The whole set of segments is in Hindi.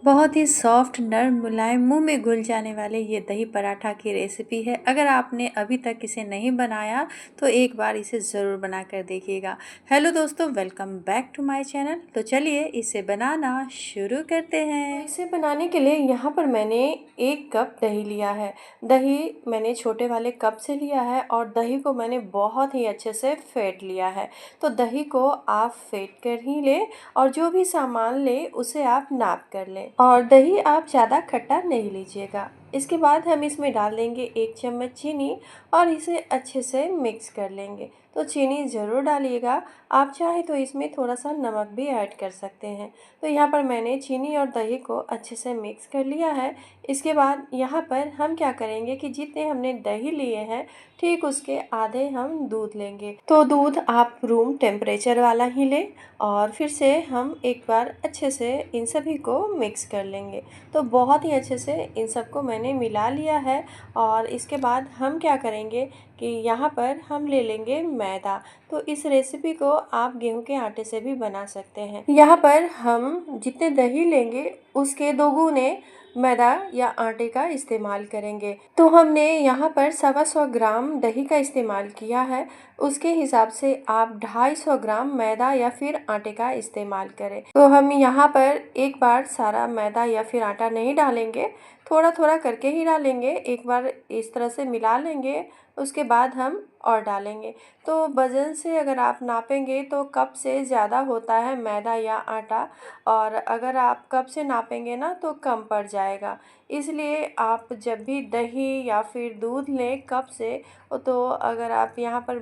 बहुत ही सॉफ्ट, नर्म, मुलायम, मुंह में घुल जाने वाले ये दही पराठा की रेसिपी है। अगर आपने अभी तक इसे नहीं बनाया तो एक बार इसे ज़रूर बना कर देखिएगा। हेलो दोस्तों, welcome back to my channel. तो चलिए इसे बनाना शुरू करते तो हैं। इसे बनाने के लिए यहाँ पर मैंने 1 कप दही लिया है। दही मैंने छोटे वाले कप से लिया है और दही को मैंने बहुत ही अच्छे से फेंट लिया है। तो दही को आप फेंट कर ही लें और जो भी सामान लें उसे आप नाप कर लें। और दही आप ज़्यादा खट्टा नहीं लीजिएगा। इसके बाद हम इसमें डाल देंगे 1 चम्मच चीनी और इसे अच्छे से मिक्स कर लेंगे। तो चीनी ज़रूर डालिएगा। आप चाहे तो इसमें थोड़ा सा नमक भी ऐड कर सकते हैं। तो यहाँ पर मैंने चीनी और दही को अच्छे से मिक्स कर लिया है। इसके बाद यहाँ पर हम क्या करेंगे कि जितने हमने दही लिए हैं ठीक उसके आधे हम दूध लेंगे। तो दूध आप रूम टेम्परेचर वाला ही लें और फिर से हम एक बार अच्छे से इन सभी को मिक्स कर लेंगे। तो बहुत ही अच्छे से इन सबको मैंने मिला लिया है। और इसके बाद हम क्या करेंगे कि यहाँ पर हम ले लेंगे मैदा। तो इस रेसिपी को आप गेहूं के आटे से भी बना सकते हैं। यहाँ पर हम जितने दही लेंगे उसके दोगुने मैदा या आटे का इस्तेमाल करेंगे। तो हमने यहाँ पर 125 ग्राम दही का इस्तेमाल किया है। उसके हिसाब से आप 250 ग्राम मैदा या फिर आटे का इस्तेमाल करें। तो हम यहाँ पर एक बार सारा मैदा या फिर आटा नहीं डालेंगे, थोड़ा थोड़ा करके ही डालेंगे। एक बार इस तरह से मिला लेंगे, उसके बाद हम और डालेंगे। तो वज़न से अगर आप नापेंगे तो कप से ज़्यादा होता है मैदा या आटा, और अगर आप कप से नापेंगे ना तो कम पड़ जाएगा। इसलिए आप जब भी दही या फिर दूध लें कप से, तो अगर आप यहाँ पर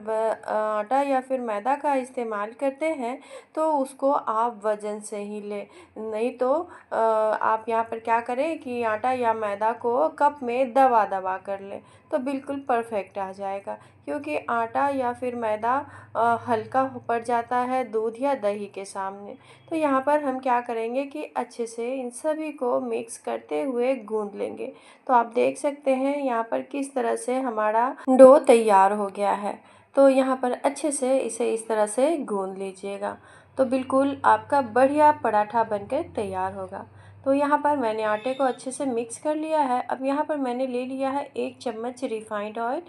आटा या फिर मैदा का इस्तेमाल करते हैं तो उसको आप वज़न से ही लें। नहीं तो आप यहाँ पर क्या करें कि आटा या मैदा को कप में दबा दबा कर लें, तो बिल्कुल परफेक्ट आ जाएगा। क्योंकि आटा या फिर मैदा हल्का पड़ जाता है दूध या दही के सामने। तो यहाँ पर हम क्या करेंगे कि अच्छे से इन सभी को मिक्स करते हुए गूंद लेंगे। तो आप देख सकते हैं यहाँ पर किस तरह से हमारा डो तैयार हो गया है। तो यहाँ पर अच्छे से इसे इस तरह से गूंद लीजिएगा, तो बिल्कुल आपका बढ़िया पराठा बनकर तैयार होगा। तो यहाँ पर मैंने आटे को अच्छे से मिक्स कर लिया है। अब यहाँ पर मैंने ले लिया है 1 चम्मच रिफाइंड ऑयल,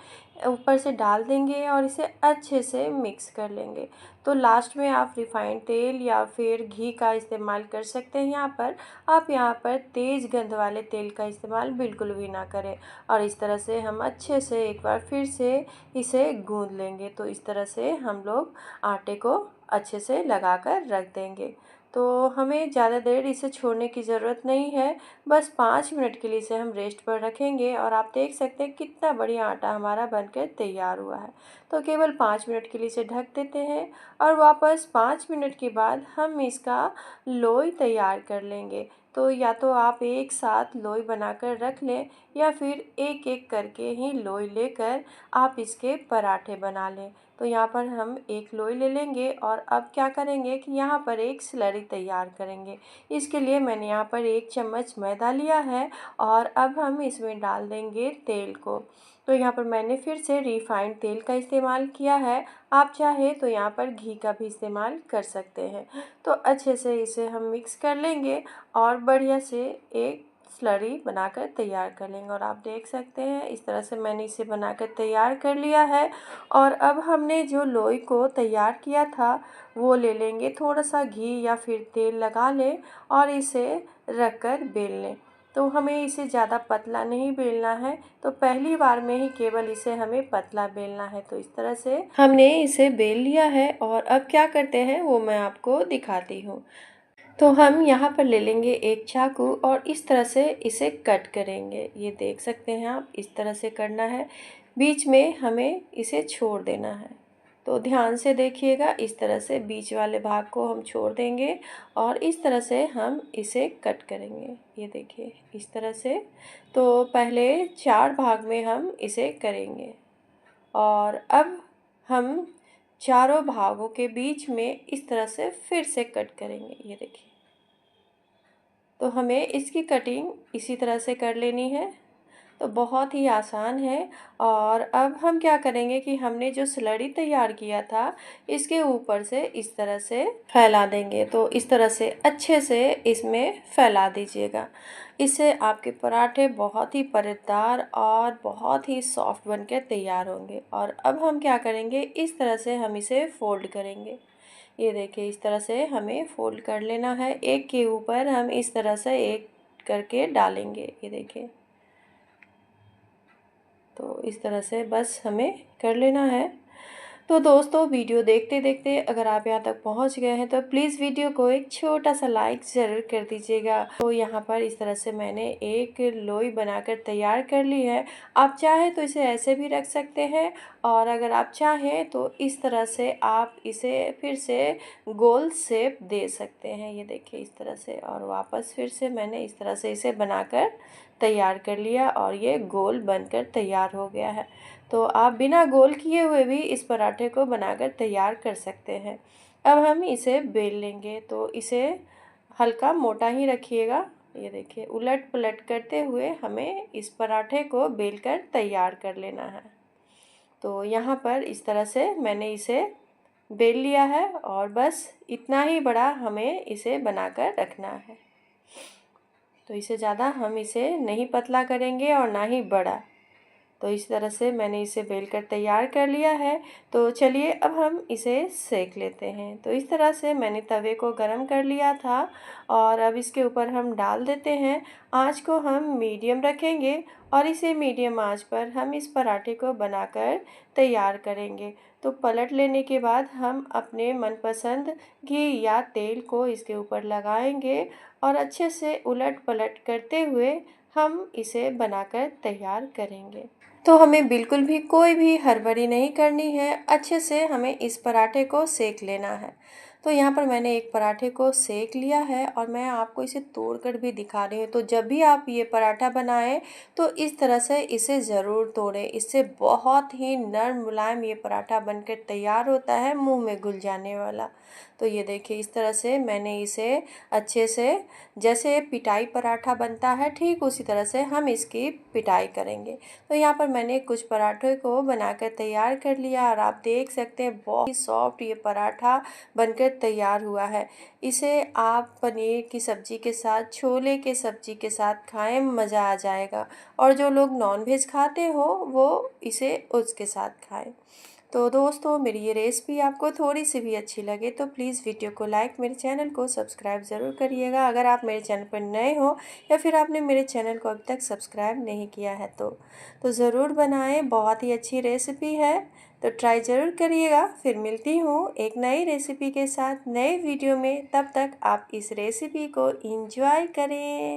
ऊपर से डाल देंगे और इसे अच्छे से मिक्स कर लेंगे। तो लास्ट में आप रिफाइंड तेल या फिर घी का इस्तेमाल कर सकते हैं। यहाँ पर आप यहाँ पर तेज़ गंध वाले तेल का इस्तेमाल बिल्कुल भी ना करें। और इस तरह से हम अच्छे से एक बार फिर से इसे गूंद लेंगे। तो इस तरह से हम लोग आटे को अच्छे से लगा कर रख देंगे। तो हमें ज़्यादा देर इसे छोड़ने की ज़रूरत नहीं है, बस 5 मिनट के लिए इसे हम रेस्ट पर रखेंगे। और आप देख सकते हैं कितना बढ़िया आटा हमारा बनकर तैयार हुआ है। तो केवल 5 मिनट के लिए इसे ढक देते हैं और वापस 5 मिनट के बाद हम इसका लोई तैयार कर लेंगे। तो या तो आप एक साथ लोई बनाकर रख लें या फिर एक एक करके ही लोई लेकर आप इसके पराठे बना लें। तो यहाँ पर हम एक लोई ले लेंगे और अब क्या करेंगे कि यहाँ पर एक स्लरी तैयार करेंगे। इसके लिए मैंने यहाँ पर 1 चम्मच मैदा लिया है और अब हम इसमें डाल देंगे तेल को। तो यहाँ पर मैंने फिर से रिफाइंड तेल का इस्तेमाल किया है। आप चाहे तो यहाँ पर घी का भी इस्तेमाल कर सकते हैं। तो अच्छे से इसे हम मिक्स कर लेंगे और बढ़िया से एक स्लरी बनाकर तैयार कर लेंगे। और आप देख सकते हैं इस तरह से मैंने इसे बनाकर तैयार कर लिया है। और अब हमने जो लोई को तैयार किया था वो ले लेंगे, थोड़ा सा घी या फिर तेल लगा लें और इसे रख कर बेल लें। तो हमें इसे ज़्यादा पतला नहीं बेलना है, तो पहली बार में ही केवल इसे हमें पतला बेलना है। तो इस तरह से हमने इसे बेल लिया है और अब क्या करते हैं वो मैं आपको दिखाती हूँ। तो हम यहाँ पर ले लेंगे एक चाकू और इस तरह से इसे कट करेंगे। ये देख सकते हैं आप, इस तरह से करना है, बीच में हमें इसे छोड़ देना है। तो ध्यान से देखिएगा, इस तरह से बीच वाले भाग को हम छोड़ देंगे और इस तरह से हम इसे कट करेंगे। ये देखिए इस तरह से। तो पहले 4 भाग में हम इसे करेंगे और अब हम चारों भागों के बीच में इस तरह से फिर से कट करेंगे। ये देखिए, तो हमें इसकी कटिंग इसी तरह से कर लेनी है। तो बहुत ही आसान है। और अब हम क्या करेंगे कि हमने जो स्लरी तैयार किया था इसके ऊपर से इस तरह से फैला देंगे। तो इस तरह से अच्छे से इसमें फैला दीजिएगा। इससे आपके पराठे बहुत ही परतदार और बहुत ही सॉफ्ट बनकर तैयार होंगे। और अब हम क्या करेंगे, इस तरह से हम इसे फोल्ड करेंगे। ये देखिए, इस तरह से हमें फोल्ड कर लेना है। एक के ऊपर हम इस तरह से एक करके डालेंगे। ये देखिए, तो इस तरह से बस हमें कर लेना है। तो दोस्तों, वीडियो देखते देखते अगर आप यहाँ तक पहुँच गए हैं तो प्लीज़ वीडियो को एक छोटा सा लाइक ज़रूर कर दीजिएगा। तो यहाँ पर इस तरह से मैंने एक लोई बनाकर तैयार कर ली है। आप चाहें तो इसे ऐसे भी रख सकते हैं, और अगर आप चाहें तो इस तरह से आप इसे फिर से गोल शेप दे सकते हैं। ये देखिए, इस तरह से, और वापस फिर से मैंने इस तरह से इसे बनाकर तैयार कर लिया और ये गोल बनकर तैयार हो गया है। तो आप बिना गोल किए हुए भी इस पराठे को बनाकर तैयार कर सकते हैं। अब हम इसे बेल लेंगे। तो इसे हल्का मोटा ही रखिएगा। ये देखिए, उलट पलट करते हुए हमें इस पराठे को बेलकर तैयार कर लेना है। तो यहाँ पर इस तरह से मैंने इसे बेल लिया है, और बस इतना ही बड़ा हमें इसे बनाकर रखना है। तो इसे ज़्यादा हम इसे नहीं पतला करेंगे और ना ही बड़ा। तो इस तरह से मैंने इसे बेलकर तैयार कर लिया है। तो चलिए अब हम इसे सेक लेते हैं। तो इस तरह से मैंने तवे को गरम कर लिया था, और अब इसके ऊपर हम डाल देते हैं। आंच को हम मीडियम रखेंगे, और इसे मीडियम आंच पर हम इस पराठे को बनाकर तैयार करेंगे। तो पलट लेने के बाद हम अपने मनपसंद घी या तेल को इसके ऊपर लगाएंगे, और अच्छे से उलट पलट करते हुए हम इसे बनाकर तैयार करेंगे। तो हमें बिल्कुल भी कोई भी हड़बड़ी नहीं करनी है, अच्छे से हमें इस पराठे को सेक लेना है। तो यहाँ पर मैंने एक पराठे को सेक लिया है, और मैं आपको इसे तोड़कर भी दिखा रही हूँ। तो जब भी आप ये पराठा बनाएं तो इस तरह से इसे ज़रूर तोड़ें। इससे बहुत ही नरम मुलायम ये पराठा बनकर तैयार होता है, मुंह में घुल जाने वाला। तो ये देखिए, इस तरह से मैंने इसे अच्छे से, जैसे पिटाई पराठा बनता है ठीक उसी तरह से हम इसकी पिटाई करेंगे। तो यहाँ पर मैंने कुछ पराठे को बनाकर तैयार कर लिया, और आप देख सकते हैं बहुत ही सॉफ्ट ये पराठा बनकर तैयार हुआ है। इसे आप पनीर की सब्ज़ी के साथ, छोले के सब्ज़ी के साथ खाएं, मज़ा आ जाएगा। और जो लोग नॉनवेज खाते हो वो इसे उसके साथ खाएं। तो दोस्तों, मेरी ये रेसिपी आपको थोड़ी सी भी अच्छी लगे तो प्लीज़ वीडियो को लाइक, मेरे चैनल को सब्सक्राइब ज़रूर करिएगा। अगर आप मेरे चैनल पर नए हो या फिर आपने मेरे चैनल को अभी तक सब्सक्राइब नहीं किया है तो ज़रूर बनाएं। बहुत ही अच्छी रेसिपी है, तो ट्राई ज़रूर करिएगा। फिर मिलती हूँ एक नई रेसिपी के साथ नए वीडियो में। तब तक आप इस रेसिपी को एंजॉय करें।